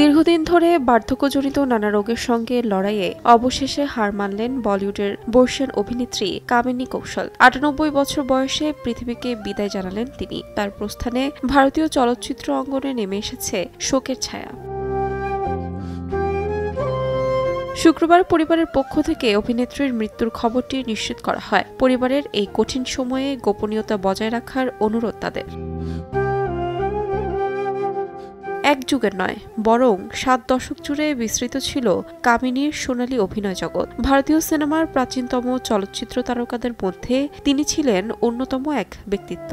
দীর্ঘদিন ধরে বার্ধক্যজনিত নানা রোগের সঙ্গে লড়াইয়ে অবশেষে হার মানলেন বলিউডের বর্ষিয়ান অভিনেত্রী কামিনী কৌশল। ৯৮ বছর বয়সে পৃথিবীকে বিদায় জানালেন তিনি। তার প্রস্থানে ভারতীয় চলচ্চিত্র অঙ্গনে নেমে এসেছে শোকের ছায়া। শুক্রবার পরিবারের পক্ষ থেকে অভিনেত্রীর মৃত্যুর খবরটি নিশ্চিত করা হয়। পরিবারের এই কঠিন সময়ে গোপনীয়তা বজায় রাখার অনুরোধ তাদের। এক যুগের নয়, বরং ৭ দশক জুড়ে বিস্তৃত ছিল কামিনীর সোনালী অভিনয় জগৎ। ভারতীয় সিনেমার প্রাচীনতম চলচ্চিত্র তারকাদের মধ্যে তিনি ছিলেন অন্যতম এক ব্যক্তিত্ব।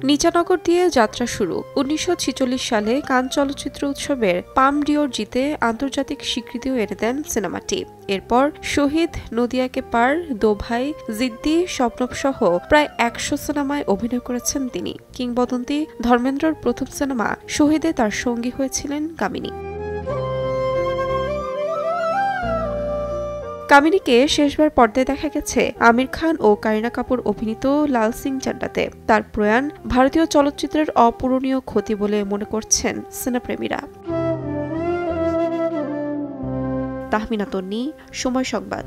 নিচানগর দিয়ে যাত্রা শুরু। ১৯৪৬ সালে কান চলচ্চিত্র উৎসবের পাম ডিওর জিতে আন্তর্জাতিক স্বীকৃতিও এনে দেন সিনেমাটি। এরপর শহীদ, নদিয়াকে পার, দো ভাই, জিদ্দি, স্বপ্নব সহ প্রায় ১০০ সিনেমায় অভিনয় করেছেন তিনি। কিংবদন্তি ধর্মেন্দ্রর প্রথম সিনেমা শহীদে তার সঙ্গী হয়েছিলেন কামিনী। কামিনীকে শেষবার পর্দায় দেখা গেছে আমির খান ও কারিনা কাপুর অভিনীত লাল সিং চাড্ডাতে। তার প্রয়াণ ভারতীয় চলচ্চিত্রের অপূরণীয় ক্ষতি বলে মনে করছেন সিনেপ্রেমীরা। তাহমিনা তন্নি, সময় সংবাদ।